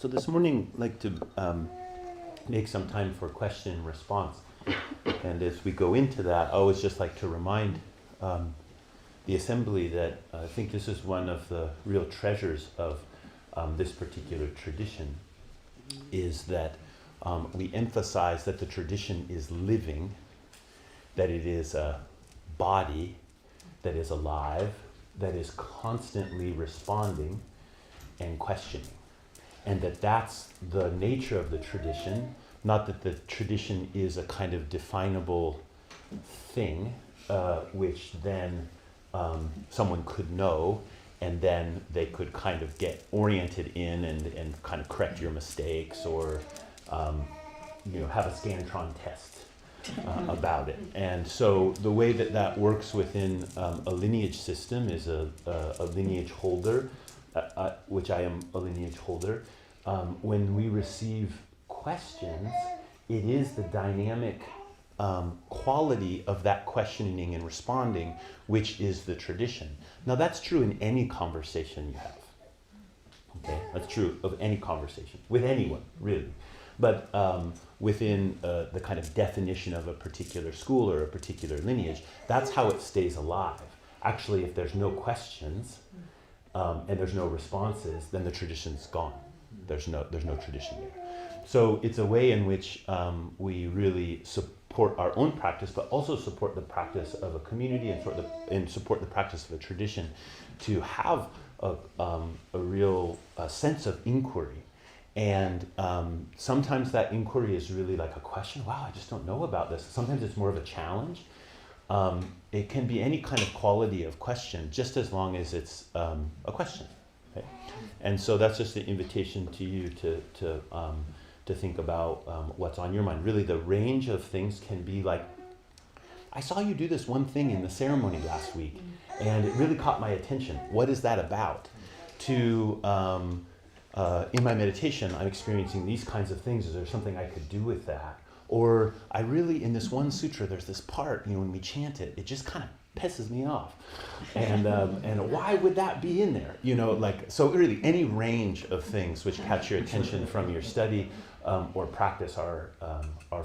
So this morning, I'd like to make some time for question and response. And as we go into that, I always just like to remind the assembly that I think this is one of the real treasures of this particular tradition, is that we emphasize that the tradition is living, that it is a body that is alive, that is constantly responding and questioning. And that that's the nature of the tradition, not that the tradition is a kind of definable thing, which then someone could know, and then they could kind of get oriented in and kind of correct your mistakes, or have a Scantron test about it. And so the way that that works within a lineage system is a lineage holder, which I am a lineage holder. When we receive questions, it is the dynamic quality of that questioning and responding, which is the tradition. Now that's true in any conversation you have. Okay, that's true of any conversation, with anyone, really. But within the kind of definition of a particular school or a particular lineage, that's how it stays alive. Actually, if there's no questions and there's no responses, then the tradition's gone. There's no tradition there. So it's a way in which we really support our own practice, but also support the practice of a community and support the practice of a tradition, to have a real sense of inquiry. And sometimes that inquiry is really like a question. Wow, I just don't know about this. Sometimes it's more of a challenge. It can be any kind of quality of question, just as long as it's a question. Okay? And so that's just an invitation to you to think about what's on your mind. Really, the range of things can be like, I saw you do this one thing in the ceremony last week, and it really caught my attention. What is that about? To in my meditation, I'm experiencing these kinds of things. Is there something I could do with that? Or I really, in this one sutra, there's this part, when we chant it, it just kind of pisses me off. And why would that be in there? So really any range of things which catch your attention from your study or practice are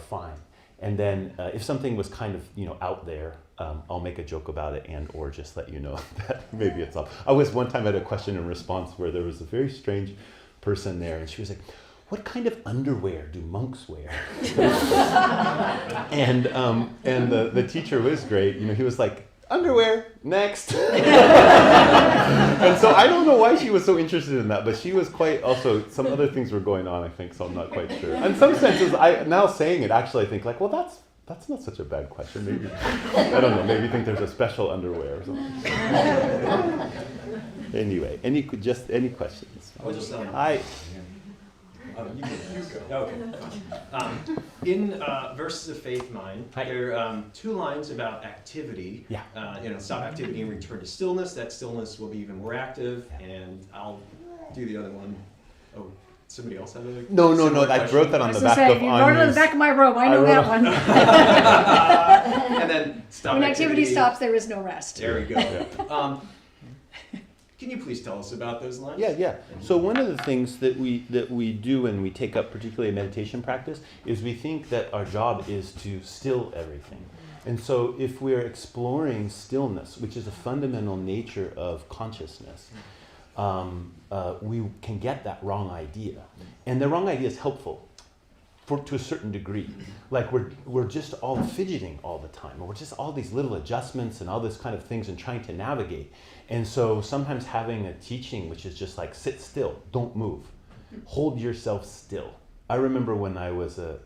fine. And then if something was kind of, out there, I'll make a joke about it or just let you know that maybe it's off. I was one time at a question and response where there was a very strange person there, and she was like, what kind of underwear do monks wear? and the teacher was great. He was like, underwear, next. And so I don't know why she was so interested in that, but she was quite also, some other things were going on, I think, so I'm not quite sure. In some senses, now saying it, actually I think like, well, that's not such a bad question. Maybe, I don't know, maybe you think there's a special underwear or something. Anyway, any questions? I'll just You go. Okay. In Verses of Faith Mind, there are two lines about activity. Yeah. Stop activity and return to stillness. That stillness will be even more active, and I'll do the other one. Oh, somebody else have a No. I wrote that on the back of you wrote it on the back of my robe. I know that one. And then stop when activity stops, there is no rest. There we go. Yeah. Can you please tell us about those lines? Yeah. So one of the things that we do when we take up particularly a meditation practice is we think that our job is to still everything. And so if we're exploring stillness, which is a fundamental nature of consciousness, we can get that wrong idea. And the wrong idea is helpful to a certain degree. Like we're just all fidgeting all the time, or we're just all these little adjustments and all this kind of things and trying to navigate. And so sometimes having a teaching which is just like, sit still, don't move, hold yourself still. I remember when I was a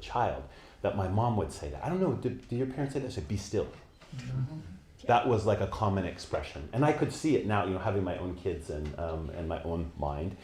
child that my mom would say that. I don't know, did your parents say that? Say, be still. Mm-hmm. That was like a common expression. And I could see it now, having my own kids and my own mind.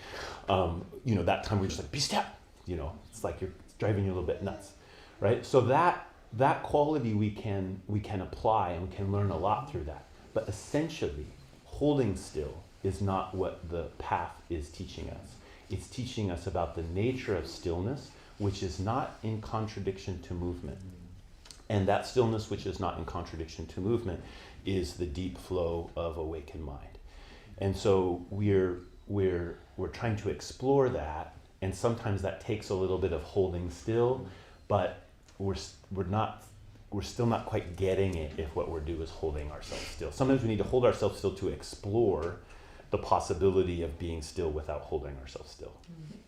That time we were just like, be still. It's like it's driving you a little bit nuts, right? So that quality we can apply, and we can learn a lot through that. But essentially, holding still is not what the path is teaching us. It's teaching us about the nature of stillness, which is not in contradiction to movement. And that stillness, which is not in contradiction to movement, is the deep flow of awakened mind. And so we're trying to explore that And sometimes that takes a little bit of holding still, but we're still not quite getting it if what we're doing is holding ourselves still. Sometimes we need to hold ourselves still to explore the possibility of being still without holding ourselves still.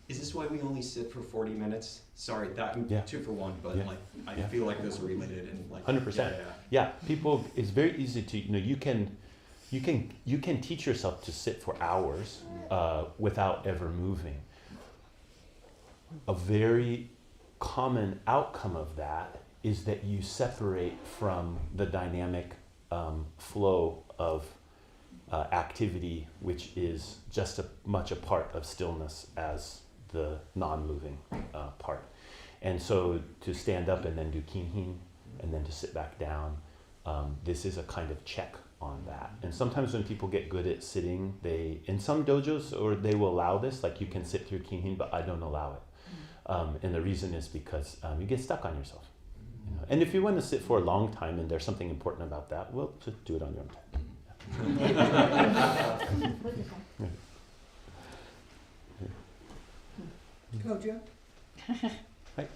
Is this why we only sit for 40 minutes? Sorry, that Yeah. 2 for 1, but Yeah. like I Yeah. feel like those are related and like 100%. Yeah, people, it's very easy to, you can teach yourself to sit for hours without ever moving. A very common outcome of that is that you separate from the dynamic flow of activity, which is just as much a part of stillness as the non-moving part. And so to stand up and then do kinhin, and then to sit back down, this is a kind of check on that. And sometimes when people get good at sitting, in some dojos, or they will allow this, like you can sit through kinhin, but I don't allow it. And the reason is because you get stuck on yourself. And if you want to sit for a long time and there's something important about that, well, just do it on your own time. Kojo? Hi.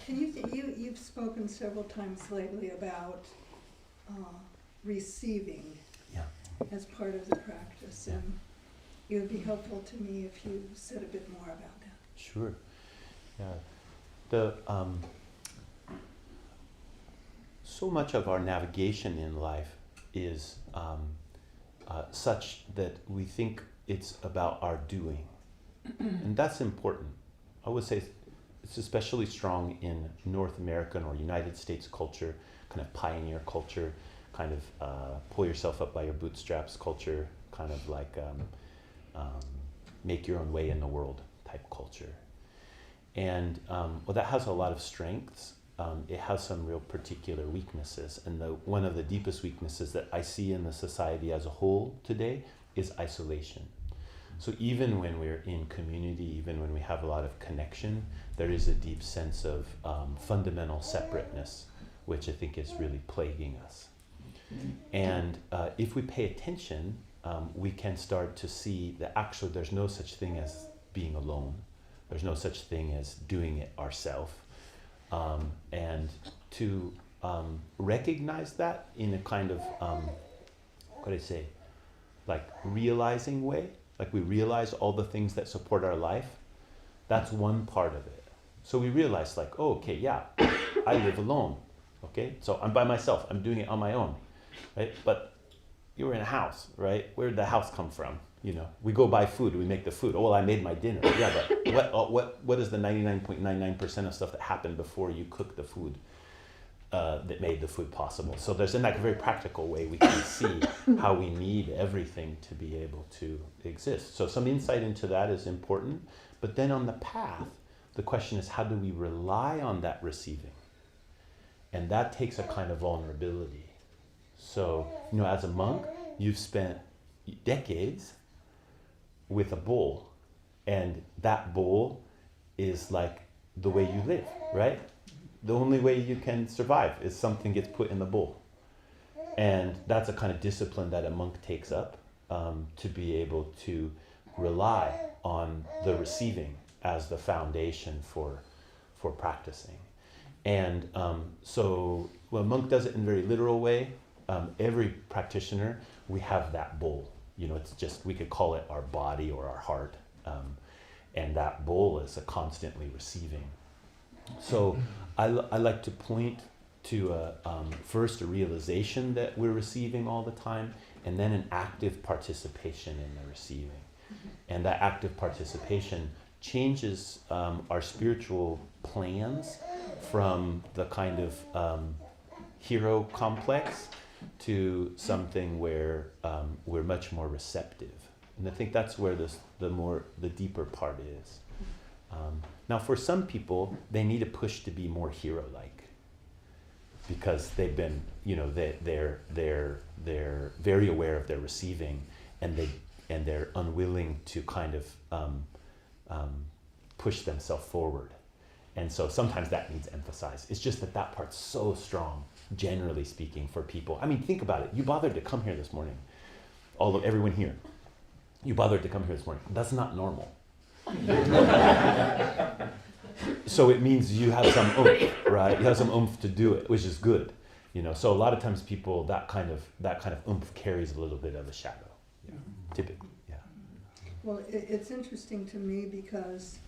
You've spoken several times lately about receiving Yeah. as part of the practice, and it would be helpful to me if you said a bit more about that. Sure. Yeah. The so much of our navigation in life is such that we think it's about our doing, and that's important. I would say it's especially strong in North American or United States culture, kind of pioneer culture, kind of pull yourself up by your bootstraps culture, kind of like make your own way in the world type culture. And well, that has a lot of strengths. It has some real particular weaknesses. And one of the deepest weaknesses that I see in the society as a whole today is isolation. So even when we're in community, even when we have a lot of connection, there is a deep sense of fundamental separateness, which I think is really plaguing us. And if we pay attention, we can start to see that actually there's no such thing as being alone. There's no such thing as doing it ourselves. And to recognize that in a kind of, what do I say, like realizing way, like we realize all the things that support our life, that's one part of it. So we realize like, oh, okay, yeah, I live alone, okay? So I'm by myself, I'm doing it on my own, right? But you were in a house, right? Where did the house come from? You know, we go buy food, we make the food. Oh, well, I made my dinner. Yeah, but what is the 99.99% of stuff that happened before you cooked the food that made the food possible? So there's in like a very practical way we can see how we need everything to be able to exist. So some insight into that is important. But then on the path, the question is how do we rely on that receiving? And that takes a kind of vulnerability. So, you know, as a monk, you've spent decades with a bowl, and that bowl is like the way you live, right? The only way you can survive is something gets put in the bowl. And that's a kind of discipline that a monk takes up to be able to rely on the receiving as the foundation for practicing. And so well, a monk does it in a very literal way. Every practitioner, we have that bowl. You know, it's just, we could call it our body or our heart. And that bowl is a constantly receiving. So I like to point to first a realization that we're receiving all the time, and then an active participation in the receiving. And that active participation changes our spiritual plans from the kind of hero complex to something where we're much more receptive. And I think that's where the deeper part is. Now for some people, they need a push to be more hero-like because they've been, you know, they're very aware of their receiving, and they're unwilling to kind of push themselves forward. And so sometimes that needs emphasized. It's just that part's so strong, generally speaking, for people. I mean, think about it. You bothered to come here this morning. Everyone here. You bothered to come here this morning. That's not normal. So it means you have some oomph, right? You have some oomph to do it, which is good. So a lot of times people, that kind of oomph carries a little bit of a shadow, typically, yeah. Well, it's interesting to me because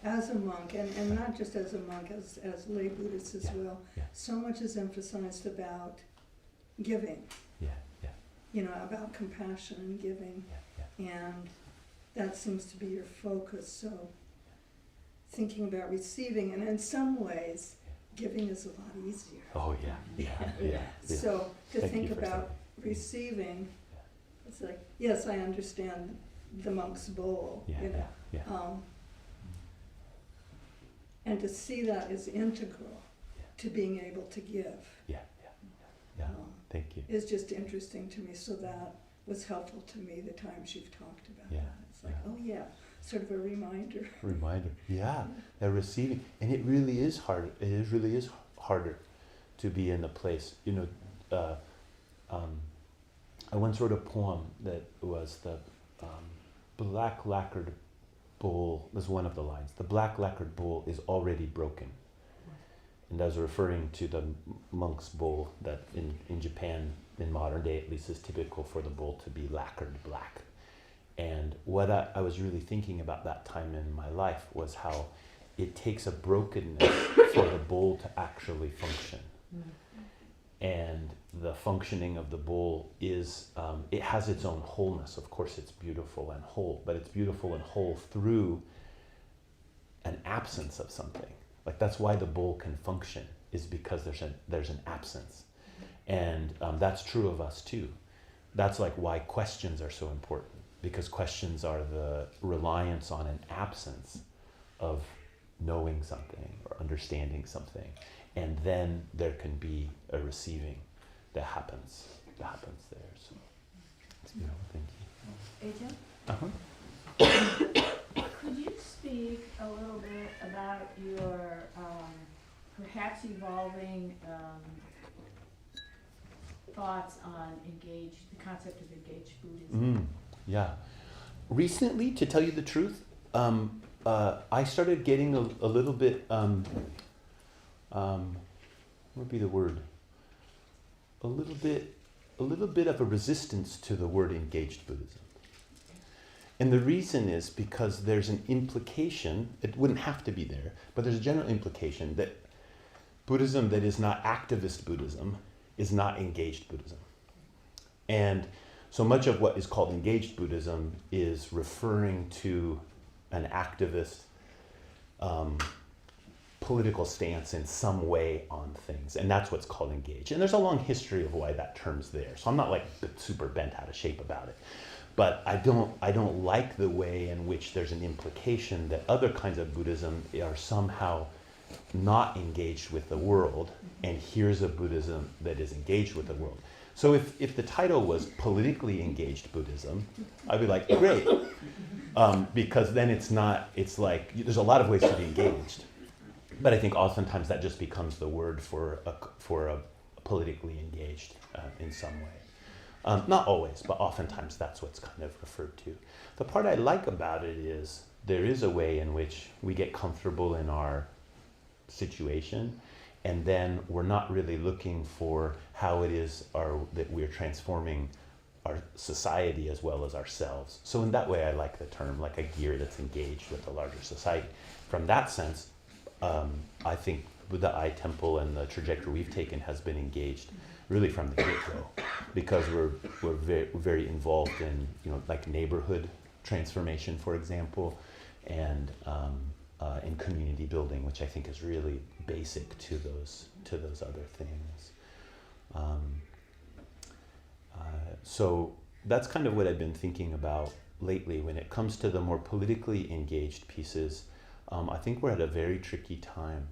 as a monk, and not just as a monk, as lay Buddhists as well, yeah. so much is emphasized about giving, Yeah. about compassion and giving, Yeah. and that seems to be your focus. So thinking about receiving, and in some ways, giving is a lot easier. Oh, yeah. So to Thank think you for about saying. receiving, it's like, yes, I understand the monk's bowl, Yeah, yeah. and to see that as integral to being able to give Yeah. Thank you. is just interesting to me. So that was helpful to me the times you've talked about Yeah, that. It's like, yeah. oh yeah, sort of a reminder. Reminder, yeah, that receiving, and it really is hard. It really is harder to be in a place. I once wrote a poem that was the black lacquered bowl. Was one of the lines. The black lacquered bowl is already broken, and I was referring to the monk's bowl that in Japan, in modern day at least, is typical for the bowl to be lacquered black. And what I was really thinking about that time in my life was how it takes a brokenness for the bowl to actually function. And the functioning of the bowl is, it has its own wholeness. Of course, it's beautiful and whole, but it's beautiful and whole through an absence of something. Like that's why the bowl can function, is because there's an absence. And that's true of us too. That's like why questions are so important, because questions are the reliance on an absence of knowing something or understanding something. And then there can be a receiving that happens there. So it's beautiful. Thank you. Ajahn? Could you speak a little bit about your perhaps evolving thoughts on the concept of engaged Buddhism? Yeah. Recently, to tell you the truth, I started getting a little bit, what would be the word? A little bit of a resistance to the word engaged Buddhism. And the reason is because there's an implication, it wouldn't have to be there, but there's a general implication that Buddhism that is not activist Buddhism is not engaged Buddhism. And so much of what is called engaged Buddhism is referring to an activist political stance in some way on things, and that's what's called engaged. And there's a long history of why that term's there, so I'm not like super bent out of shape about it. But I don't like the way in which there's an implication that other kinds of Buddhism are somehow not engaged with the world, and here's a Buddhism that is engaged with the world. So if the title was politically engaged Buddhism, I'd be like, great, because then it's like, there's a lot of ways to be engaged. But I think oftentimes that just becomes the word for a politically engaged in some way. Not always, but oftentimes that's what's kind of referred to. The part I like about it is there is a way in which we get comfortable in our situation, and then we're not really looking for how it is that we're transforming our society as well as ourselves. So in that way, I like the term, like a gear that's engaged with the larger society. From that sense, I think Buddha Eye Temple and the trajectory we've taken has been engaged really from the get-go, because we're very involved in like neighborhood transformation, for example, and in community building, which I think is really basic to those other things. So that's kind of what I've been thinking about lately when it comes to the more politically engaged pieces. I think we're at a very tricky time,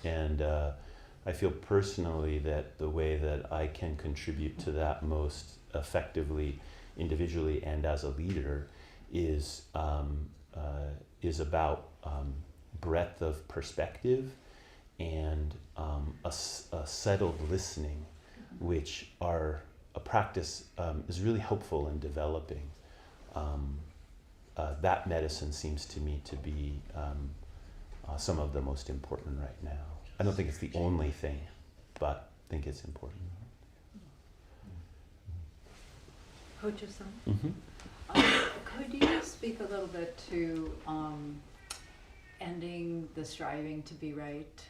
and I feel personally that the way that I can contribute to that most effectively, individually and as a leader, is about breadth of perspective and a settled listening, which are a practice is really helpful in developing. that medicine seems to me to be some of the most important right now. I don't think it's the only thing, but I think it's important. Hojo-san, Mm-hmm. could you speak a little bit to ending the striving to be right?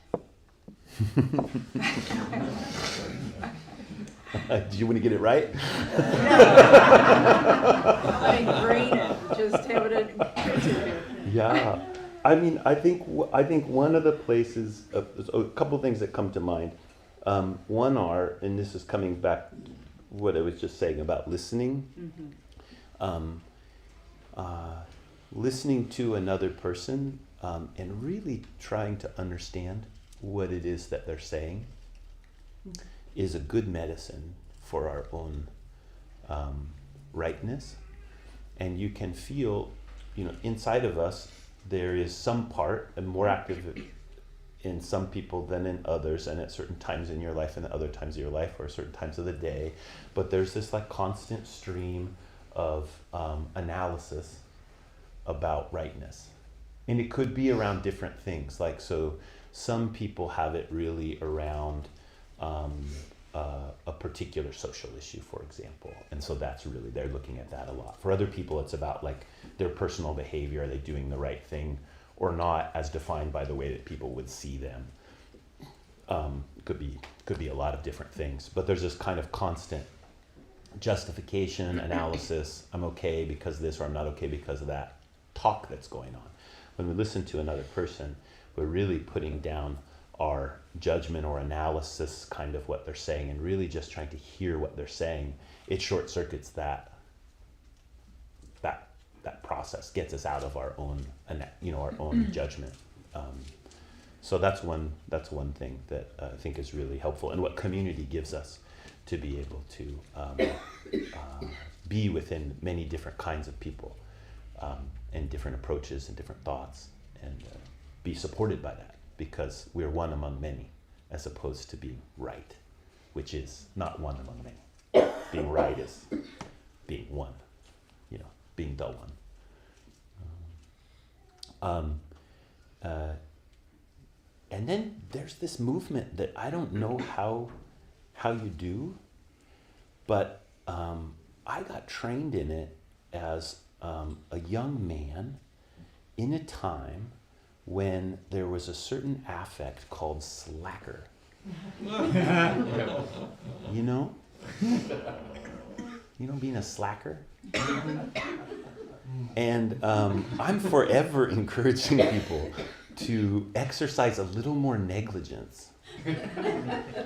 Do you want to get it right? I ingrain it, just have it intuitive. Yeah, I mean, I think one of the places, there's a couple of things that come to mind. One are, and this is coming back to what I was just saying about listening. Listening to another person and really trying to understand what it is that they're saying is a good medicine for our own rightness. And you can feel, inside of us, there is some part, and more active in some people than in others, and at certain times in your life and at other times of your life, or certain times of the day. But there's this like constant stream of analysis about rightness. And it could be around different things. Like, so some people have it really around a particular social issue, for example. And so that's really, they're looking at that a lot. For other people, it's about like their personal behavior. Are they doing the right thing or not, as defined by the way that people would see them? Could be a lot of different things. But there's this kind of constant justification, analysis, I'm okay because of this, or I'm not okay because of that talk that's going on. When we listen to another person, we're really putting down our judgment or analysis kind of what they're saying and really just trying to hear what they're saying. It short circuits that process, gets us out of our own judgment. So that's one thing that I think is really helpful, and what community gives us to be able to be within many different kinds of people and different approaches and different thoughts, and be supported by that, because we're one among many, as opposed to being right, which is not one among many. Being right is being one, being the one. And then there's this movement that I don't know how you do, but I got trained in it as a young man in a time when there was a certain affect called slacker. Being a slacker? And I'm forever encouraging people to exercise a little more negligence,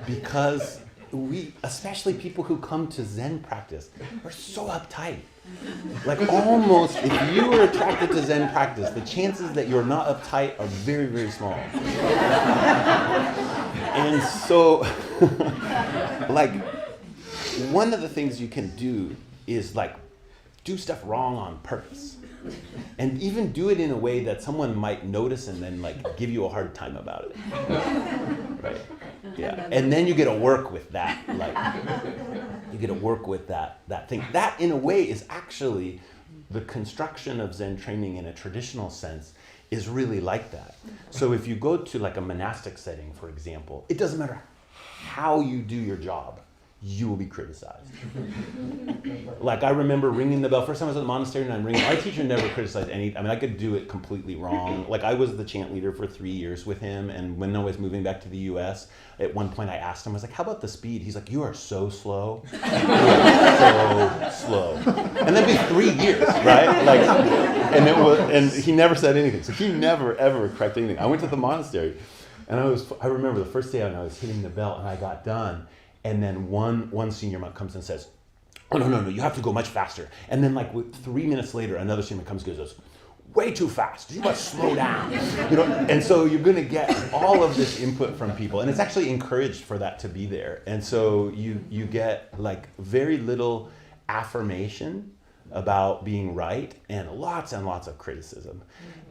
because we, especially people who come to Zen practice, are so uptight. Like, almost, if you are attracted to Zen practice, the chances that you're not uptight are very, very small. And so, like, one of the things you can do is like do stuff wrong on purpose, and even do it in a way that someone might notice and then like give you a hard time about it. Right? Yeah. And then you get to work with that. Like, you get to work with that thing. That, in a way, is actually the construction of Zen training in a traditional sense is really like that. So if you go to like a monastic setting, for example, it doesn't matter how you do your job, you will be criticized. Like, I remember ringing the bell. First time I was at the monastery and I'm ringing. Our teacher never criticized any. I mean, I could do it completely wrong. Like, I was the chant leader for 3 years with him, and when I was moving back to the U.S., at one point I asked him, I was like, how about the speed? He's like, you are so slow. You are so slow. And that'd be 3 years, right? Like, and he never said anything. So he never, ever corrected anything. I went to the monastery, and I remember the first day when I was hitting the bell and I got done, and then one senior monk comes and says, oh, no, you have to go much faster. And then like 3 minutes later, another senior monk comes and goes, way too fast. You must slow down. And so you're going to get all of this input from people. And it's actually encouraged for that to be there. And so you get like very little affirmation about being right, and lots of criticism.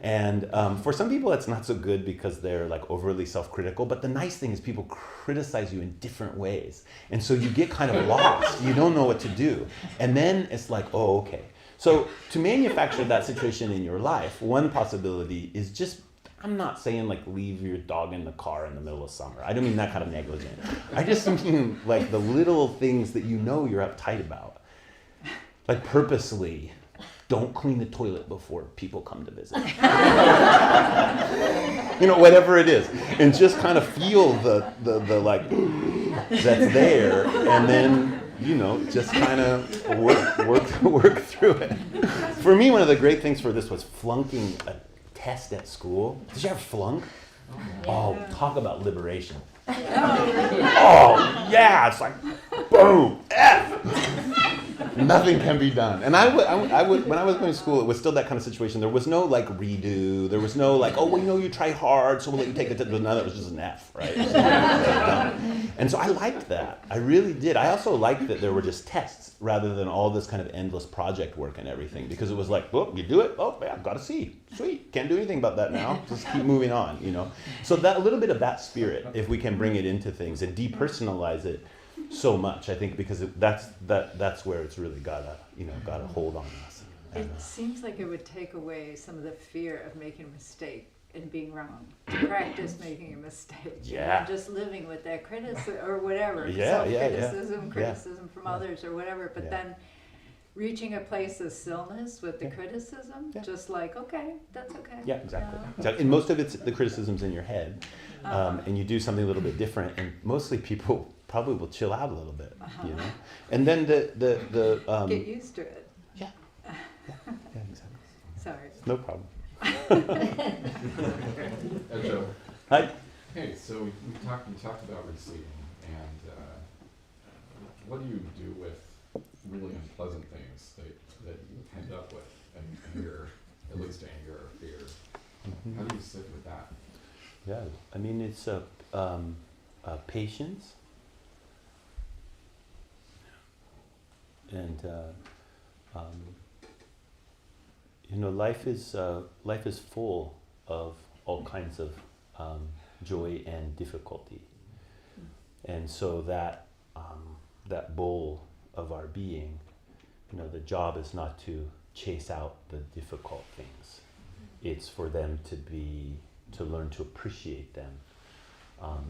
And for some people it's not so good because they're like overly self-critical, but the nice thing is people criticize you in different ways. And so you get kind of lost. You don't know what to do. And then it's like, oh, okay. So to manufacture that situation in your life, one possibility is just, I'm not saying like leave your dog in the car in the middle of summer. I don't mean that kind of negligent. I just mean like the little things that you know you're uptight about. Like purposely, don't clean the toilet before people come to visit. You know, whatever it is. And just kind of feel the like, that's there, and then, you know, just kind of work through it. For me, one of the great things for this was flunking a test at school. Did you ever flunk? Oh, talk about liberation. Oh, yeah, it's like, boom, F. Nothing can be done. And I would, when I was going to school, it was still that kind of situation. There was no like redo. There was no like, oh, well, you know, you try hard, so we'll let you take the test. None of it was just an F, right? And so I liked that. I really did. I also liked that there were just tests rather than all this kind of endless project work and everything, because it was like, oh, you do it? Oh, yeah, got a C. Sweet. Can't do anything about that now. Just keep moving on, you know? So that a little bit of that spirit, if we can bring it into things and depersonalize it so much, I think, because that's where it's really got a hold on us. It seems like it would take away some of the fear of making a mistake and being wrong. To practice making a mistake. Yeah. And just living with that criticism or whatever. Yeah, Self-criticism, yeah. criticism from others or whatever. But Yeah. then reaching a place of stillness with the criticism, just like, okay, that's okay. Yeah, exactly. You know? Exactly. And most of it's the criticism's in your head, and you do something a little bit different, and mostly people probably will chill out a little bit, you know. And then the Get used to it. yeah, exactly. Sorry. No problem. Joe. Hi. Hey, so we talked about receiving, and what do you do with really unpleasant things that you end up with, anger, at least anger or fear? How do you sit with that? Yeah, I mean, it's patience, and you know, life is full of all kinds of joy and difficulty, and so that bowl of our being, you know, the job is not to chase out the difficult things. It's for them to learn to appreciate them,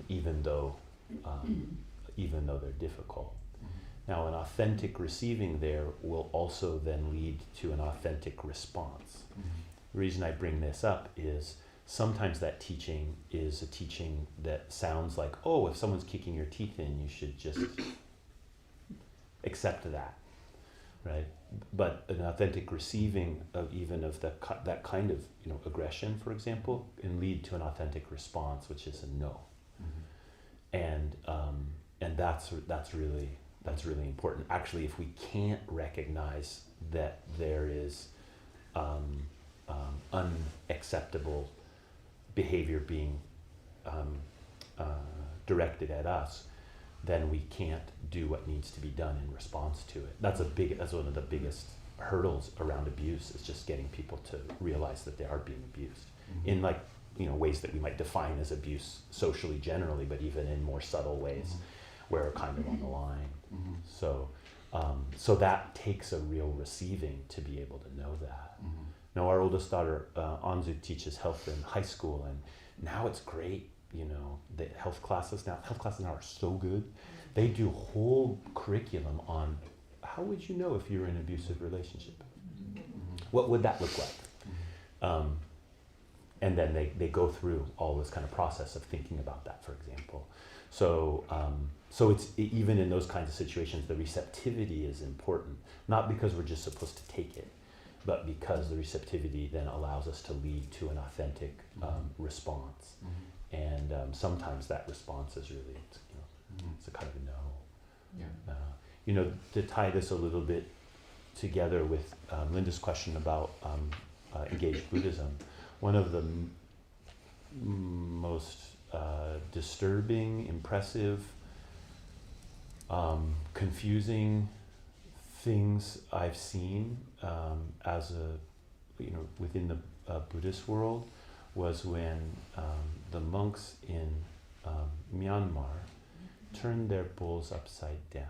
even though they're difficult. Now, an authentic receiving there will also then lead to an authentic response. The reason I bring this up is sometimes that teaching is a teaching that sounds like, oh, if someone's kicking your teeth in, you should just accept that, right? But an authentic receiving of that kind of, you know, aggression, for example, can lead to an authentic response, which is a no. And that's really important. Actually, if we can't recognize that there is unacceptable behavior being directed at us, then we can't do what needs to be done in response to it. That's one of the biggest hurdles around abuse, is just getting people to realize that they are being abused in, like, you know, ways that we might define as abuse socially generally, but even in more subtle ways where we're kind of on the line. So that takes a real receiving to be able to know that. Now, our oldest daughter, Anzu, teaches health in high school, and now it's great. You know, the health classes now are so good. They do whole curriculum on how would you know if you're in an abusive relationship? What would that look like? And then they go through all this kind of process of thinking about that, for example. So it's even in those kinds of situations, the receptivity is important, not because we're just supposed to take it, but because the receptivity then allows us to lead to an authentic response. And sometimes that response is really, you know, it's a kind of a no. Yeah. You know, to tie this a little bit together with Linda's question about engaged Buddhism, one of the most disturbing, impressive, confusing things I've seen within the Buddhist world was when the monks in Myanmar turned their bowls upside down.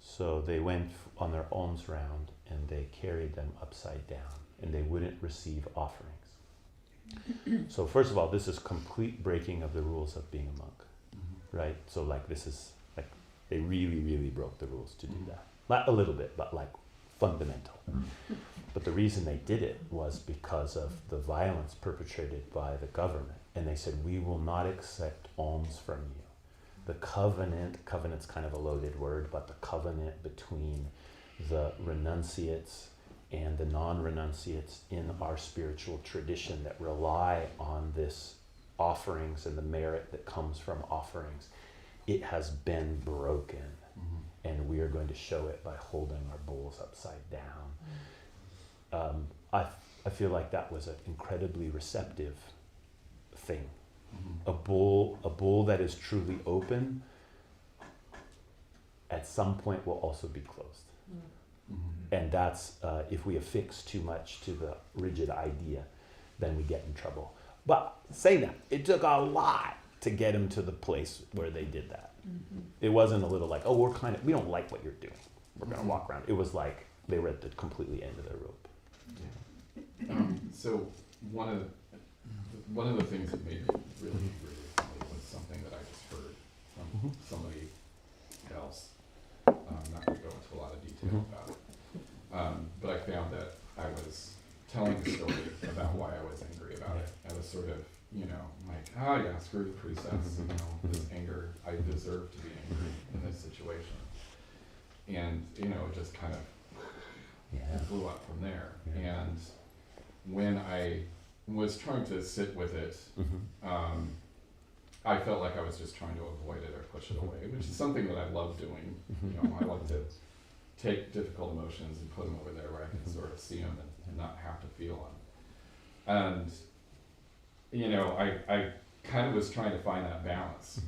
So they went on their alms round and they carried them upside down and they wouldn't receive offerings. So first of all, this is complete breaking of the rules of being a monk, right? So like this is like, they really, really broke the rules to do that. Not a little bit, but like fundamental. But the reason they did it was because of the violence perpetrated by the government. And they said, we will not accept alms from you. The covenant's kind of a loaded word, but the covenant between the renunciates and the non-renunciates in our spiritual tradition that rely on this offerings and the merit that comes from offerings, it has been broken. And we are going to show it by holding our bowls upside down. I feel like that was an incredibly receptive thing. A bowl that is truly open at some point will also be closed. And that's, if we affix too much to the rigid idea, then we get in trouble. But saying that, it took a lot to get them to the place where they did that. It wasn't a little like, oh, we don't like what you're doing. We're going to walk around. It was like they were at the completely end of their rope. So one of the things that made me really angry recently was something that I just heard from somebody else. I'm not going to go into a lot of detail about it. But I found that I was telling a story about why I was angry about it. I was sort of, like, oh yeah, screw the precepts, this anger, I deserve to be angry in this situation. And, it just kind of blew up from there. And when I was trying to sit with it, I felt like I was just trying to avoid it or push it away, which is something that I love doing. I love to take difficult emotions and put them over there where I can sort of see them and not have to feel them. And, I kind of was trying to find that balance,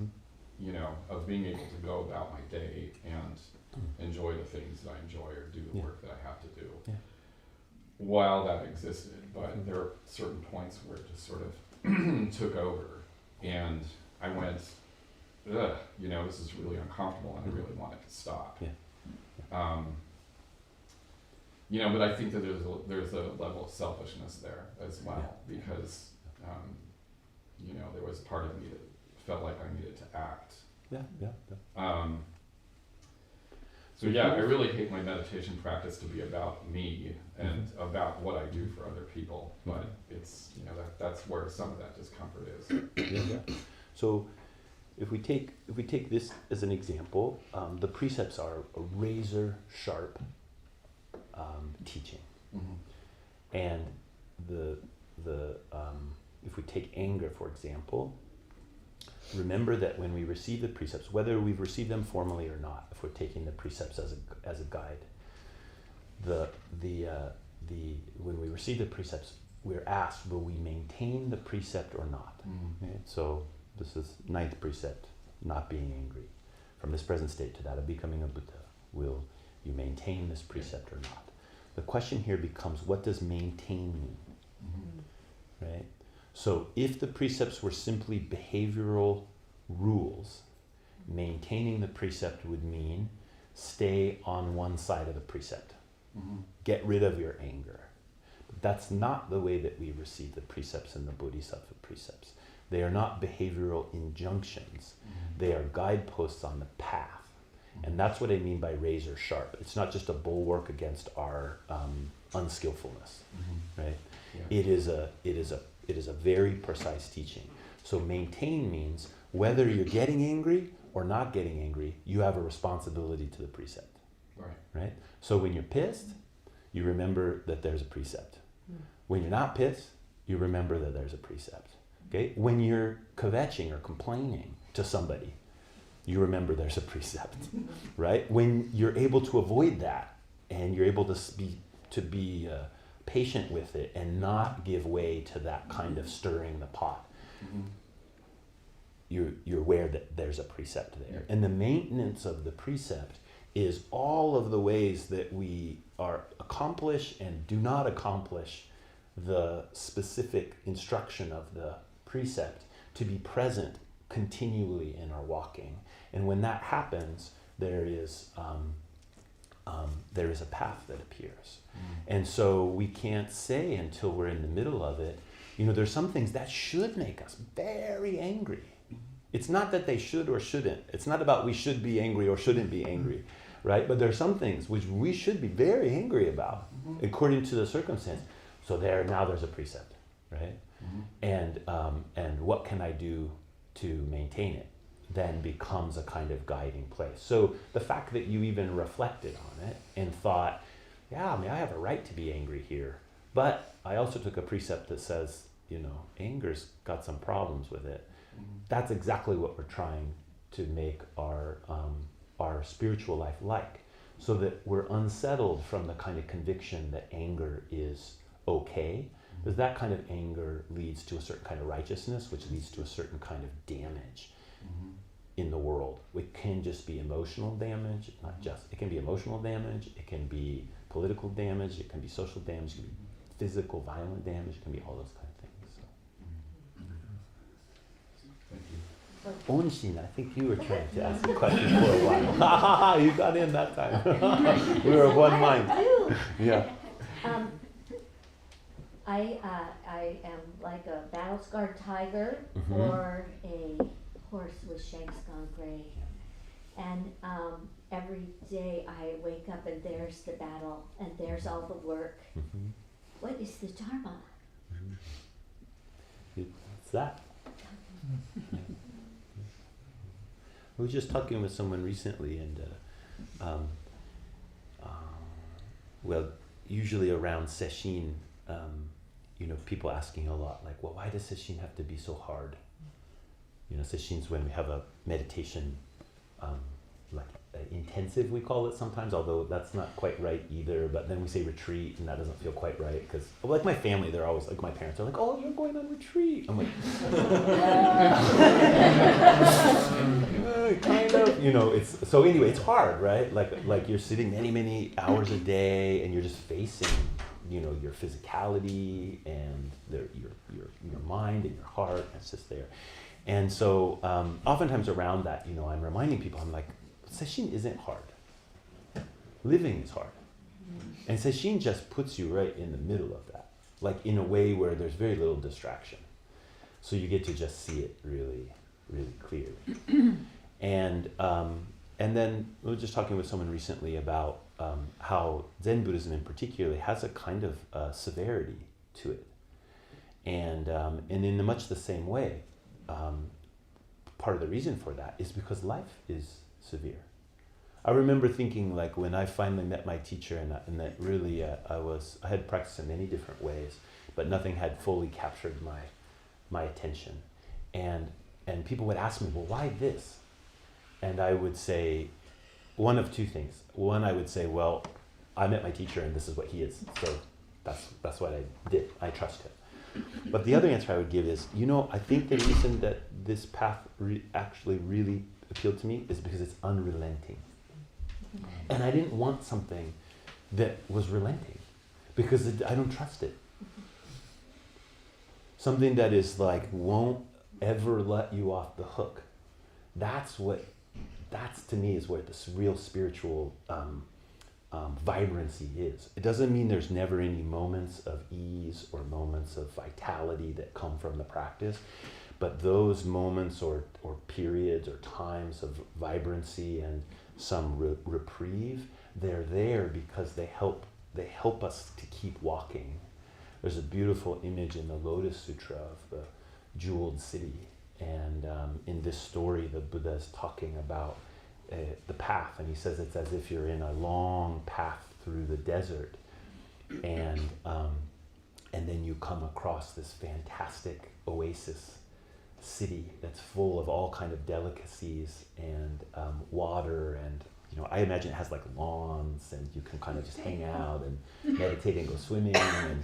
of being able to go about my day and enjoy the things that I enjoy or do the work that I have to do while that existed. But there are certain points where it just sort of took over and I went, ugh, this is really uncomfortable and I really want it to stop. But I think that there's a level of selfishness there as well because, there was part of me that felt like I needed to act. So I really hate my meditation practice to be about me and about what I do for other people, but it's, that's where some of that discomfort is. So if we take this as an example, the precepts are a razor sharp teaching. And if we take anger, for example, remember that when we receive the precepts, whether we've received them formally or not, if we're taking the precepts as a guide, when we receive the precepts, we're asked, will we maintain the precept or not? Okay? So this is 9th precept, not being angry. From this present state to that of becoming a Buddha, will you maintain this precept or not? The question here becomes, what does maintain mean? Right? So if the precepts were simply behavioral rules, maintaining the precept would mean stay on one side of the precept. Get rid of your anger. But that's not the way that we receive the precepts in the Bodhisattva precepts. They are not behavioral injunctions. They are guideposts on the path. And that's what I mean by razor sharp. It's not just a bulwark against our unskillfulness, right? It is a very precise teaching. So maintain means whether you're getting angry or not getting angry, you have a responsibility to the precept. Right? So when you're pissed, you remember that there's a precept. When you're not pissed, you remember that there's a precept. Okay? When you're kvetching or complaining to somebody, you remember there's a precept. Right? When you're able to avoid that and you're able to be patient with it and not give way to that kind of stirring the pot, you're aware that there's a precept there. And the maintenance of the precept is all of the ways that we accomplish and do not accomplish the specific instruction of the precept to be present continually in our walking. And when that happens, there is there is a path that appears. And so we can't say until we're in the middle of it, there's some things that should make us very angry. It's not that they should or shouldn't. It's not about we should be angry or shouldn't be angry, right? But there are some things which we should be very angry about according to the circumstance. So now there's a precept, right? And what can I do to maintain it then becomes a kind of guiding place. So the fact that you even reflected on it and thought, yeah, I mean, I have a right to be angry here, but I also took a precept that says, anger's got some problems with it. That's exactly what we're trying to make our spiritual life like, so that we're unsettled from the kind of conviction that anger is okay, because that kind of anger leads to a certain kind of righteousness, which leads to a certain kind of damage in the world. It can just be emotional damage, it can be emotional damage, it can be political damage, it can be social damage, it can be physical, violent damage, it can be all those kind of things. So. Thank you. Onshin, I think you were trying to ask a question for a while. Ha ha ha, you got in that time. We were of one mind. Yeah. I am like a battle-scarred tiger or a horse with shanks gone gray. And every day I wake up and there's the battle and there's all the work. What is the Dharma? It's that. I was just talking with someone recently, and usually around sesshin, people asking a lot, like, well, why does sesshin have to be so hard? Sesshin's when we have a meditation, intensive, we call it sometimes, although that's not quite right either. But then we say retreat, and that doesn't feel quite right, because like my family, they're always like, my parents are like, oh, you're going on retreat. I'm like, kind of, it's so anyway, it's hard, right? Like you're sitting many hours a day, and you're just facing, your physicality and your mind and your heart. It's just there. And so oftentimes around that, I'm reminding people, I'm like, sesshin isn't hard. Living is hard. And sesshin just puts you right in the middle of that, like in a way where there's very little distraction. So you get to just see it really, really clearly. And then we were just talking with someone recently about how Zen Buddhism in particular has a kind of severity to it. And in much the same way, part of the reason for that is because life is severe. I remember thinking, like, when I finally met my teacher, and that really I had practiced in many different ways, but nothing had fully captured my attention. And people would ask me, well, why this? And I would say one of two things. One, I would say, well, I met my teacher and this is what he is, so that's what I did. I trust him. But the other answer I would give is, I think the reason that this path actually really appealed to me is because it's unrelenting. And I didn't want something that was relenting, because I don't trust it. Something that is like, won't ever let you off the hook. That's to me is where this real spiritual vibrancy is. It doesn't mean there's never any moments of ease or moments of vitality that come from the practice, but those moments or periods or times of vibrancy and some reprieve, they're there because they help us to keep walking. There's a beautiful image in the Lotus Sutra of the jeweled city, and in this story the Buddha is talking about the path, and he says it's as if you're in a long path through the desert, and then you come across this fantastic oasis city that's full of all kind of delicacies and water, and I imagine it has like lawns, and you can kind of just hang out and meditate and go swimming and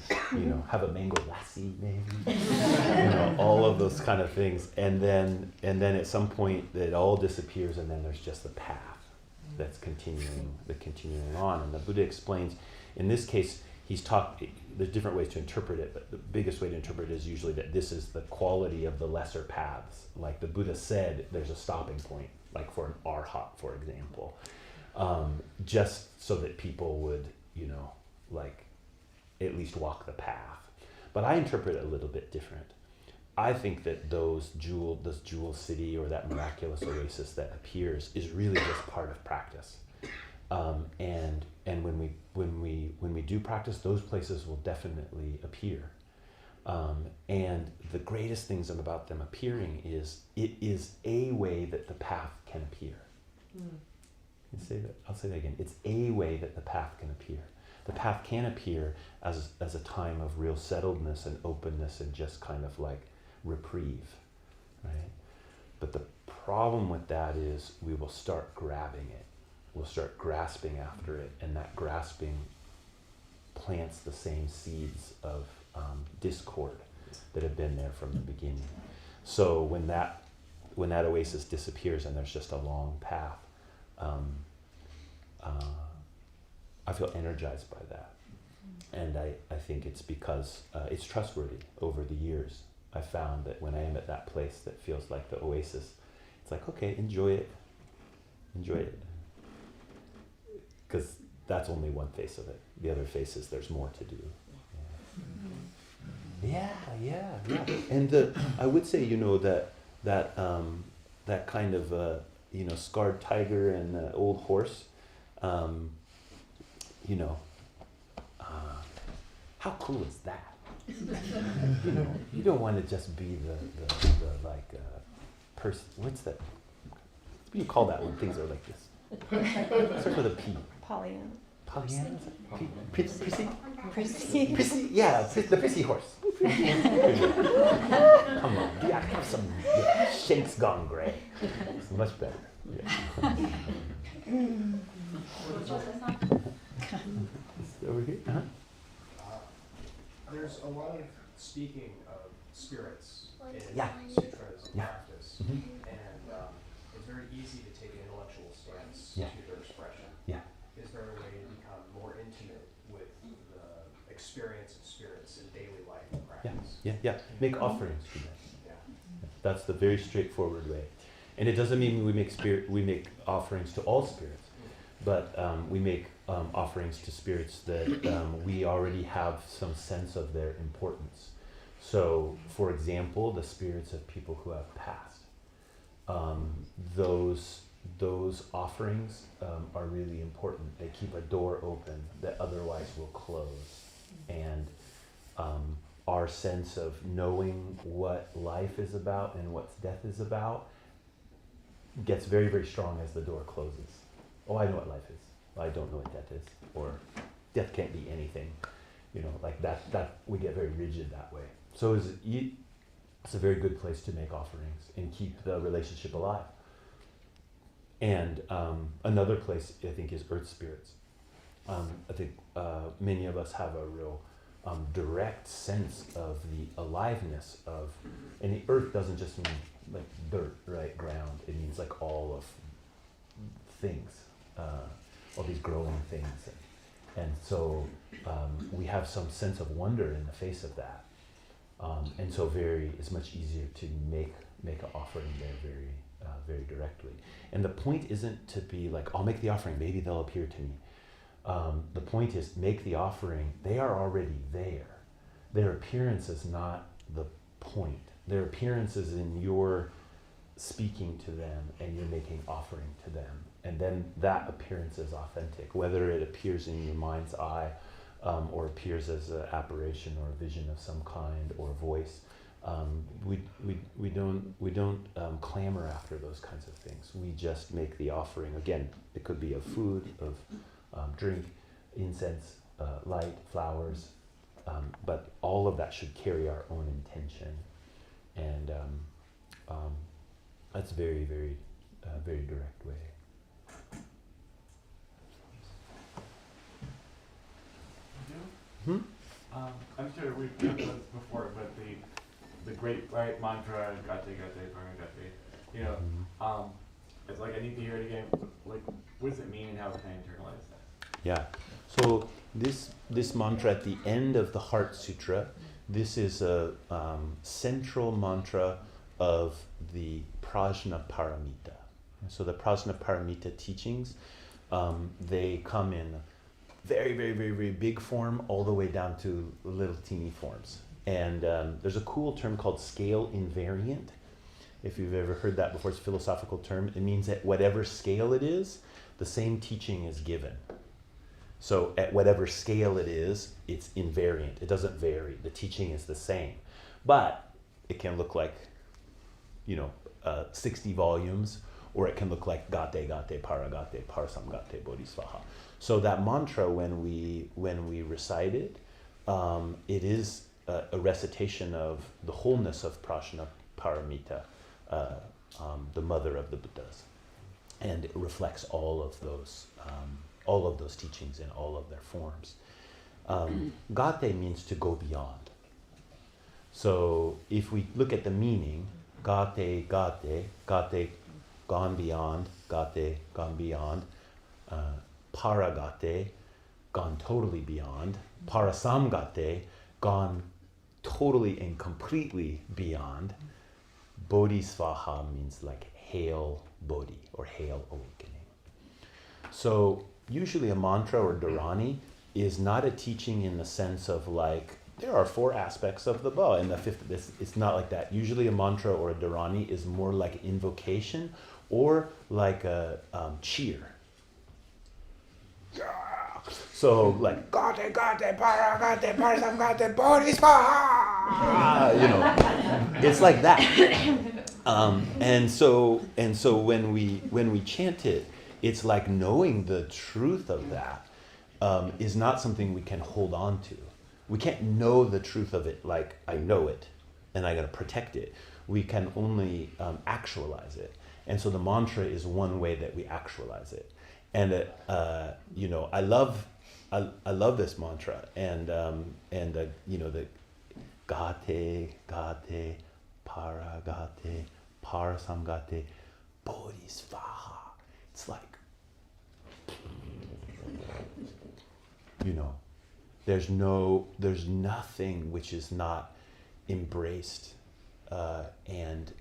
have a mango lassi maybe, all of those kind of things, and then at some point it all disappears, and then there's just the path that's continuing on. And the Buddha explains, in this case, there's different ways to interpret it, but the biggest way to interpret it is usually that this is the quality of the lesser paths. Like the Buddha said, there's a stopping point, like for an arhat, for example. just so that people would, you know, like at least walk the path. But I interpret it a little bit different. I think that this jewel city or that miraculous oasis that appears is really just part of practice. And when we do practice, those places will definitely appear. And the greatest things about them appearing is it is a way that the path can appear. I'll say that again. It's a way that the path can appear. The path can appear as a time of real settledness and openness and just kind of like reprieve, right? But the problem with that is we will start grabbing it. We'll start grasping after it, and that grasping plants the same seeds of discord that have been there from the beginning. So when that oasis disappears and there's just a long path, I feel energized by that. And I think it's because it's trustworthy. Over the years, I found that when I am at that place that feels like the oasis, it's like, okay, enjoy it. Because that's only one face of it. The other face is there's more to do. Yeah. And I would say, you know, that kind of you know, scarred tiger and old horse. You know, how cool is that? You know, you don't want to just be the like person. What's that? What do you call that when things are like this? Starts with a P. Pollyanna. Pollyanna? Prissy? Prissy. Yeah, the prissy horse. Come on, yeah, have some Shank's Gone Grey. It's much better. Yeah. Over here? Uh-huh. There's a lot of speaking of spirits in Yeah. sutras and Yeah. practice, Mhm. and it's very easy to take an intellectual stance Yeah. to their expression. Yeah. Is there a way to become more intimate with the experience of spirits in daily life and practice? Yeah. Make offerings to them. Yeah. That's the very straightforward way. And it doesn't mean we make offerings to all spirits, but we make offerings to spirits that we already have some sense of their importance. So, for example, the spirits of people who have passed. Those offerings are really important. They keep a door open that otherwise will close. And our sense of knowing what life is about and what death is about gets very, very strong as the door closes. Oh, I know what life is. I don't know what death is. Or death can't be anything. You know, like that we get very rigid that way. So it's a very good place to make offerings and keep the relationship alive. And another place, I think, is earth spirits. I think many of us have a real direct sense of the aliveness of, and the earth doesn't just mean like dirt, right, ground. It means like all of things, all these growing things. And so we have some sense of wonder in the face of that. And so it's much easier to make an offering there very directly. And the point isn't to be like, I'll make the offering, maybe they'll appear to me. The point is, make the offering, they are already there. Their appearance is not the point. Their appearance is in your speaking to them and you're making offering to them. And then that appearance is authentic, whether it appears in your mind's eye or appears as an apparition or a vision of some kind or voice. We don't clamor after those kinds of things. We just make the offering. Again, it could be of food, of drink, incense, light, flowers, but all of that should carry our own intention, and that's very, very, very direct way. I'm sure we've talked about this before, but the great mantra, gate, you know, it's like I need to hear it again. Like, what does it mean and how can I internalize that? Yeah. So this mantra at the end of the Heart Sutra, this is a central mantra of the Prajna Paramita. So the Prajna Paramita teachings They come in very, very, very, very big form all the way down to little teeny forms. And there's a cool term called scale invariant. If you've ever heard that before, it's a philosophical term. It means at whatever scale it is, the same teaching is given. So at whatever scale it is, it's invariant. It doesn't vary. The teaching is the same. But it can look like, 60 volumes, or it can look like gate, gate, para gate, parasamgate, bodhisvaha. So that mantra, when we recite it, it is a recitation of the wholeness of prajna paramita, the mother of the Buddhas, and it reflects all of those teachings in all of their forms. Gate means to go beyond. So if we look at the meaning, gate, gone beyond, gate, gone beyond, paragate, gone totally beyond, parasamgate, gone totally and completely beyond. Bodhisvaha means like hail Bodhi or hail awakening. So usually a mantra or dharani is not a teaching in the sense of like, there are 4 aspects of the Ba, and the 5th, it's not like that. Usually a mantra or a dharani is more like invocation or like a cheer. Yeah. So like, gate, gate, para, gate, parsam, gate, bodhisvaha! It's like that. And so when we chant it, it's like knowing the truth of that is not something we can hold on to. We can't know the truth of it like I know it and I gotta protect it. We can only actualize it. And so the mantra is one way that we actualize it. And I love this mantra, and the gate, gate, para gate, parasamgate, bodhisvaha. It's like, there's nothing which is not embraced and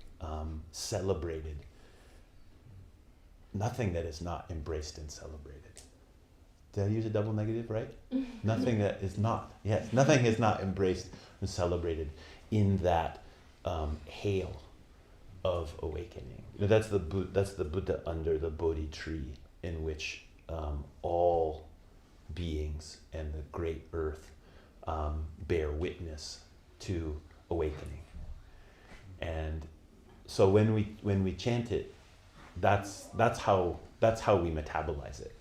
celebrated. Nothing that is not embraced and celebrated. Did I use a double negative, right? Nothing that is not. Yes, nothing is not embraced and celebrated in that hail of awakening. That's the Buddha under the Bodhi tree, in which all beings and the great earth bear witness to awakening. And so when we chant it, that's how we metabolize it,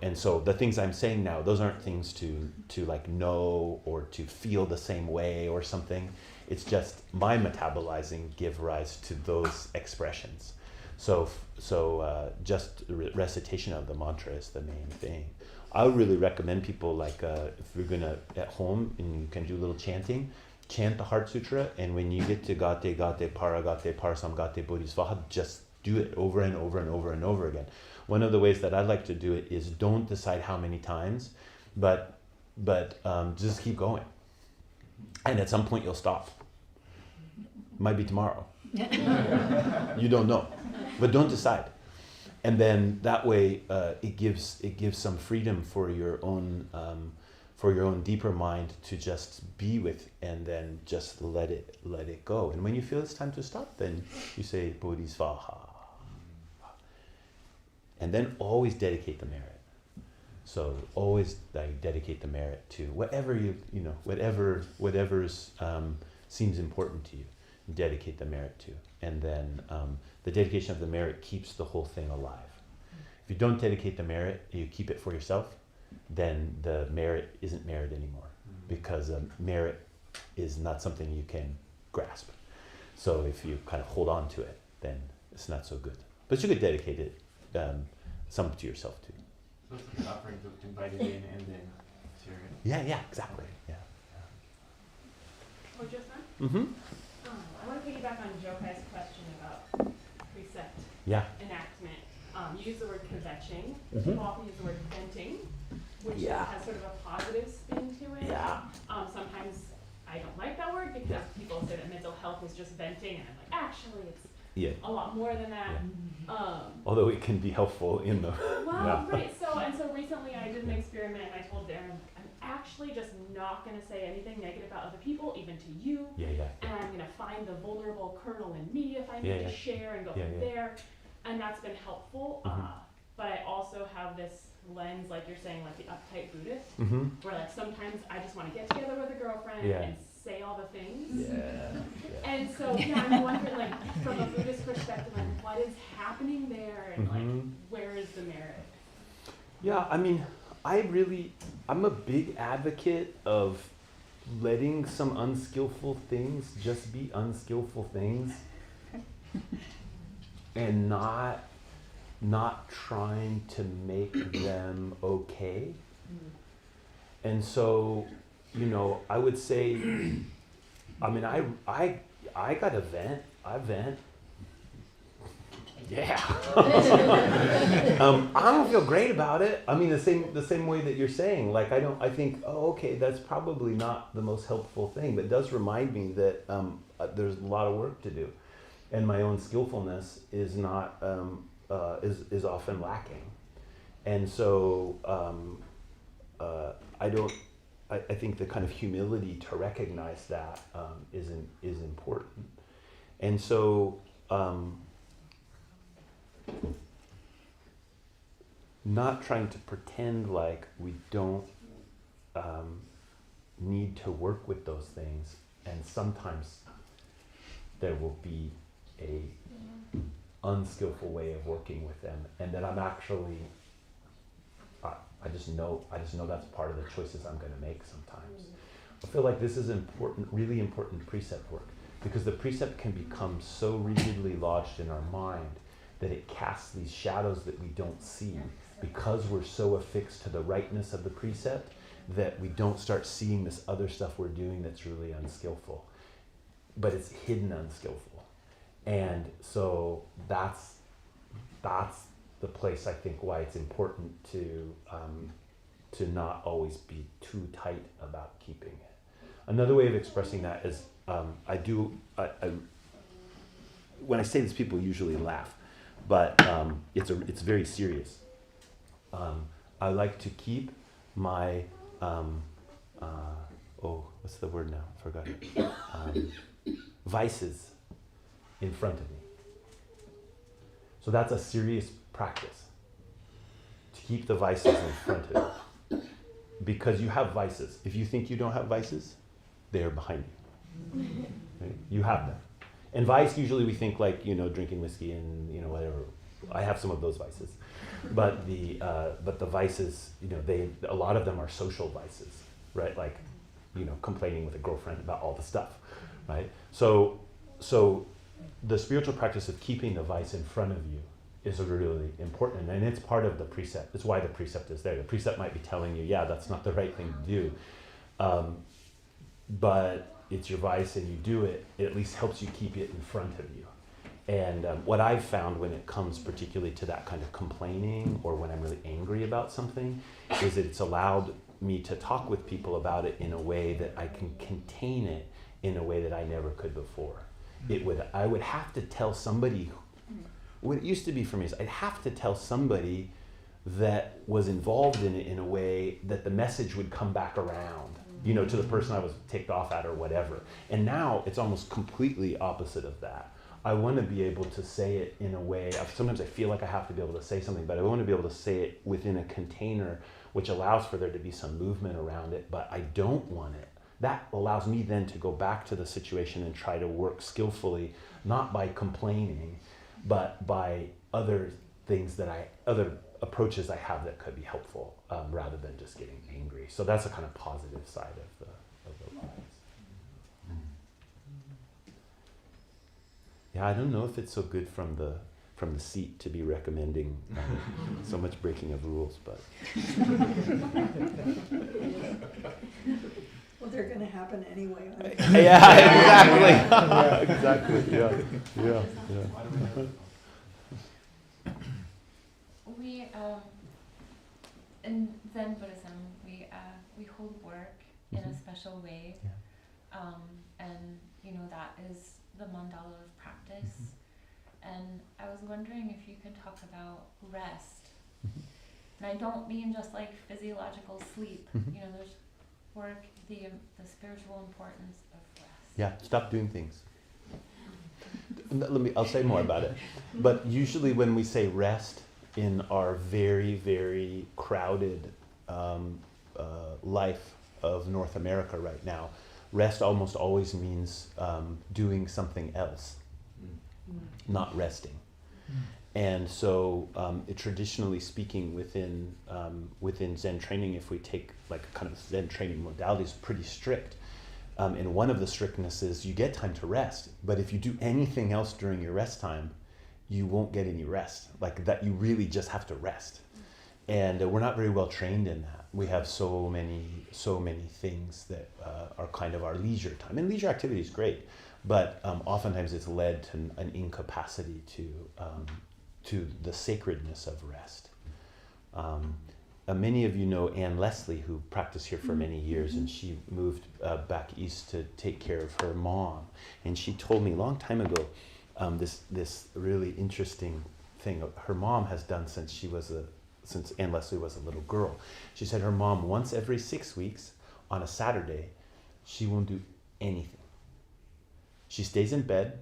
And so the things I'm saying now, those aren't things to like know or to feel the same way or something. It's just my metabolizing give rise to those expressions. So just recitation of the mantra is the main thing. I would really recommend people, like, if you're gonna at home and you can do a little chanting, chant the Heart Sutra, and when you get to gate, gate, para gate, parasamgate, bodhisvaha, just do it over and over and over and over again. One of the ways that I like to do it is don't decide how many times, but just keep going. And at some point you'll stop. Might be tomorrow. You don't know, but don't decide. And then that way it gives some freedom for your own deeper mind to just be with, and then just let it go. And when you feel it's time to stop, then you say bodhisvaha. And then always dedicate the merit. So always dedicate the merit to whatever whatever's seems important to you. Dedicate the merit to, and then the dedication of the merit keeps the whole thing alive. If you don't dedicate the merit, you keep it for yourself, then the merit isn't merit anymore, because merit is not something you can grasp. So if you kind of hold on to it, then it's not so good. But you could dedicate it some to yourself too. So it's like offerings of invited in and then sharing. Yeah, exactly. Yeah. Or just that? Mm-hmm. I want to piggyback on Jokai's question about precept Yeah. enactment. You use the word kvetching. Mhm. People often use the word venting, which Yeah. has sort of a positive spin to it. Yeah. Sometimes I don't like that word because people say that mental health is just venting, and I'm like, actually, it's Yeah. a lot more than that. Although it can be helpful in the. Well, Yeah. right. So recently I did an experiment, and I told Darren, I'm actually just not going to say anything negative about other people, even to you. Yeah. And I'm going to find the vulnerable kernel in me if I need to share and go from there. And that's been helpful. But I also have this lens, like you're saying, like the uptight Buddhist, where like sometimes I just want to get together with a girlfriend and say all the things. And so I'm wondering, like, from a Buddhist perspective, like, what is happening there, and like, where is the merit? Yeah, I mean, I'm a big advocate of letting some unskillful things just be unskillful things, and not trying to make them okay. And so, you know, I would say, I mean, I got a vent. I vent. Yeah. I don't feel great about it. I mean, the same way that you're saying. Like, I think, oh, okay, that's probably not the most helpful thing, but it does remind me that there's a lot of work to do, and my own skillfulness is not is often lacking, and so I think the kind of humility to recognize that is important, and so. Not trying to pretend like we don't need to work with those things, and sometimes there will be a unskillful way of working with them, and that I'm actually I just know that's part of the choices I'm going to make sometimes. I feel like this is important, really important precept work, because the precept can become so rigidly lodged in our mind that it casts these shadows that we don't see, because we're so affixed to the rightness of the precept that we don't start seeing this other stuff we're doing that's really unskillful, but it's hidden unskillful. And so that's the place, I think, why it's important to not always be too tight about keeping it. Another way of expressing that is when I say this, people usually laugh, but it's very serious. I like to keep my what's the word now? I forgot it. Vices in front of me. So that's a serious practice, to keep the vices in front of you, because you have vices. If you think you don't have vices, they are behind you. Right? You have them. And vice, usually we think like, you know, drinking whiskey and, you know, whatever. I have some of those vices, but the vices, you know, a lot of them are social vices, right? Like, you know, complaining with a girlfriend about all the stuff, right? So the spiritual practice of keeping the vice in front of you is really important, and it's part of the precept. It's why the precept is there. The precept might be telling you, yeah, that's not the right thing to do, but it's your vice and you do it. It at least helps you keep it in front of you. And what I've found when it comes particularly to that kind of complaining, or when I'm really angry about something, is that it's allowed me to talk with people about it in a way that I can contain it in a way that I never could before. I would have to tell somebody, what it used to be for me is I'd have to tell somebody that was involved in it in a way that the message would come back around, you know, to the person I was ticked off at or whatever. And now it's almost completely opposite of that. I want to be able to say it in a way, sometimes I feel like I have to be able to say something, but I want to be able to say it within a container which allows for there to be some movement around it, but I don't want it. That allows me then to go back to the situation and try to work skillfully, not by complaining, but by other approaches I have that could be helpful, rather than just getting angry. So that's a kind of positive side of the lives. Yeah, I don't know if it's so good from the seat to be recommending so much breaking of rules, but. Well, they're going to happen anyway. Yeah, exactly. Yeah. We in Zen Buddhism we hold work in a special way, and you know that is the mandala of practice. and I was wondering if you could talk about rest. And I don't mean just like physiological sleep. You know, there's work, the spiritual importance of rest. Yeah, stop doing things. I'll say more about it. But usually when we say rest in our very, very crowded life of North America right now, rest almost always means doing something else, not resting. And so traditionally speaking, within Zen training, if we take like a kind of Zen training modality, is pretty strict. And one of the strictness is you get time to rest, but if you do anything else during your rest time, you won't get any rest. Like that, you really just have to rest. And we're not very well trained in that. We have so many things that are kind of our leisure time. And leisure activity is great, but oftentimes it's led to an incapacity to the sacredness of rest. Many of you know Anne Leslie, who practiced here for many years, and she moved back east to take care of her mom. And she told me a long time ago this really interesting thing her mom has done since Anne Leslie was a little girl. She said her mom, once every 6 weeks on a Saturday, she won't do anything. She stays in bed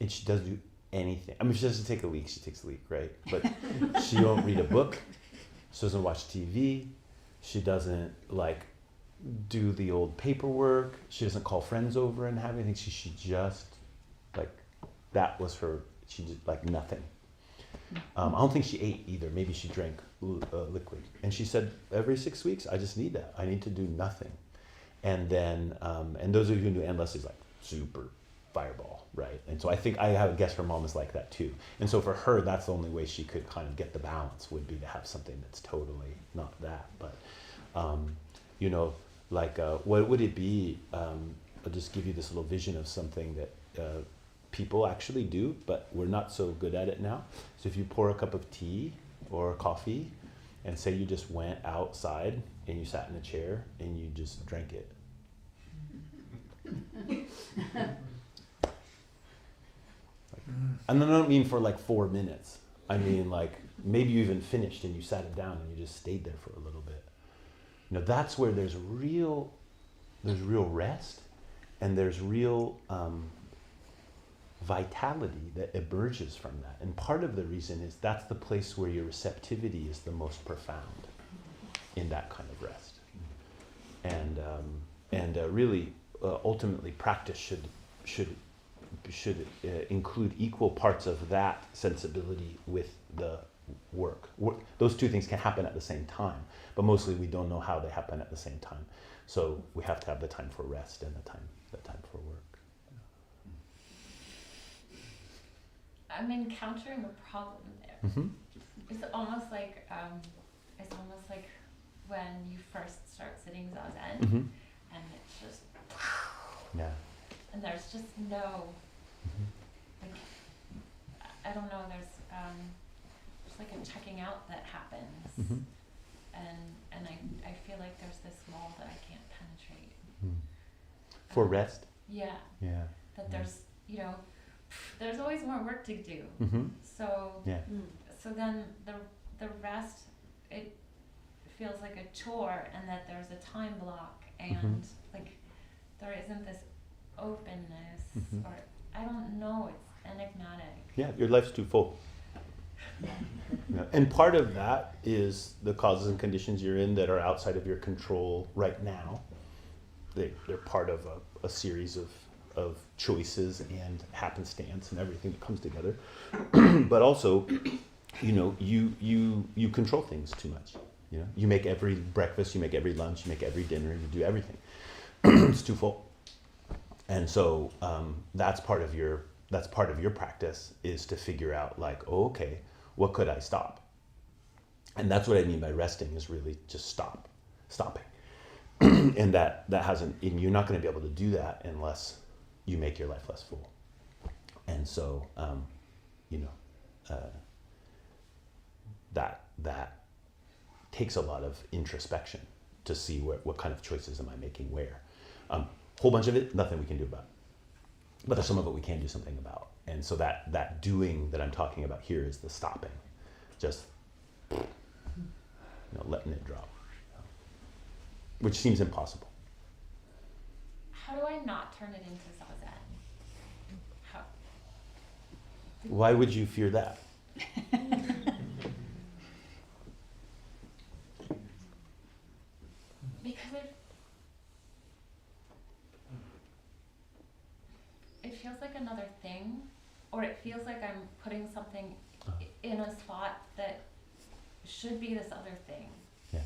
and she doesn't do anything. I mean, she doesn't take a leak, she takes a leak, right? But she won't read a book. She doesn't watch TV. She doesn't like do the old paperwork. She doesn't call friends over and have anything. She just like, that was her, she did like nothing. I don't think she ate either. Maybe she drank liquid. And she said, every 6 weeks, I just need that. I need to do nothing. And then, and those of you who knew Anne Leslie's like super fireball, right? And so I guess her mom is like that too. And so for her, that's the only way she could kind of get the balance, would be to have something that's totally not that. But, you know, like what would it be? I'll just give you this little vision of something that people actually do, but we're not so good at it now. So if you pour a cup of tea or coffee and say you just went outside and you sat in a chair and you just drank it. And I don't mean for like 4 minutes. I mean like maybe you even finished and you sat it down and you just stayed there for a little bit. You know, that's where there's real rest and there's real vitality that emerges from that. And part of the reason is that's the place where your receptivity is the most profound in that kind of rest. And really, ultimately, practice should include equal parts of that sensibility with the work. Those two things can happen at the same time, but mostly we don't know how they happen at the same time. So we have to have the time for rest and the time for work. I'm encountering a problem there. Mm-hmm. It's almost like when you first start sitting zazen, and it's just and there's just no like I don't know. There's like a checking out that happens, and I feel like there's this wall that I can't penetrate. For rest. Yeah. Yeah. That there's there's always more work to do. So then the rest, it feels like a chore, and that there's a time block, and like there isn't this openness, or I don't know, it's enigmatic. Yeah, your life's too full. Yeah. And part of that is the causes and conditions you're in that are outside of your control right now. They're part of a series of choices and happenstance and everything that comes together. But also, you control things too much. You make every breakfast, you make every lunch, you make every dinner, you do everything. It's too full. And so that's part of your practice, is to figure out like, oh, okay, what could I stop? And that's what I mean by resting, is really just stopping. And that hasn't, and you're not going to be able to do that unless you make your life less full. And so, that takes a lot of introspection to see what kind of choices am I making where. Whole bunch of it, nothing we can do about. but there's some of it we can do something about. And so that doing that I'm talking about here is the stopping, just letting it drop, which seems impossible. How do I not turn it into zazen? How? Why would you fear that? Because it feels like another thing, or it feels like I'm putting something in a spot that should be this other thing. Yeah.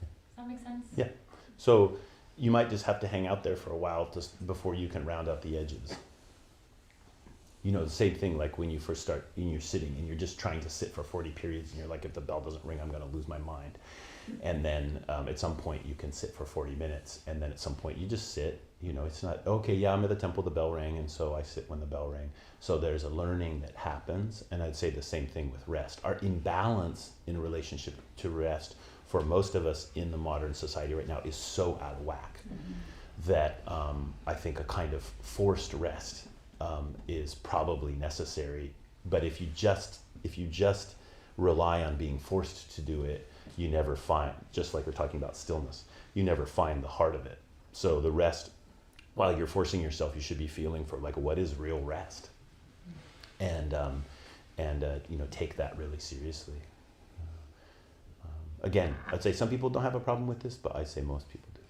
Does that make sense? Yeah. So you might just have to hang out there for a while just before you can round out the edges. The same thing like when you first start and you're sitting and you're just trying to sit for 40 periods and you're like, if the bell doesn't ring, I'm going to lose my mind. And then at some point you can sit for 40 minutes, and then at some point you just sit. It's not, okay, yeah, I'm at the temple, the bell rang, and so I sit when the bell rang. So there's a learning that happens, and I'd say the same thing with rest. Our imbalance in relationship to rest for most of us in the modern society right now is so out of whack that I think a kind of forced rest is probably necessary. But if you just rely on being forced to do it, you never find, just like we're talking about stillness, you never find the heart of it. So the rest, while you're forcing yourself, you should be feeling for like, what is real rest? And take that really seriously. Again, I'd say some people don't have a problem with this, but I say most people do.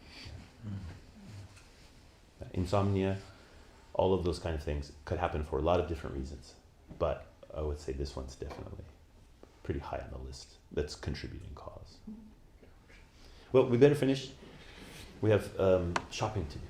Insomnia, all of those kind of things could happen for a lot of different reasons, but I would say this one's definitely pretty high on the list. That's contributing cause. Well, we better finish. We have shopping to do.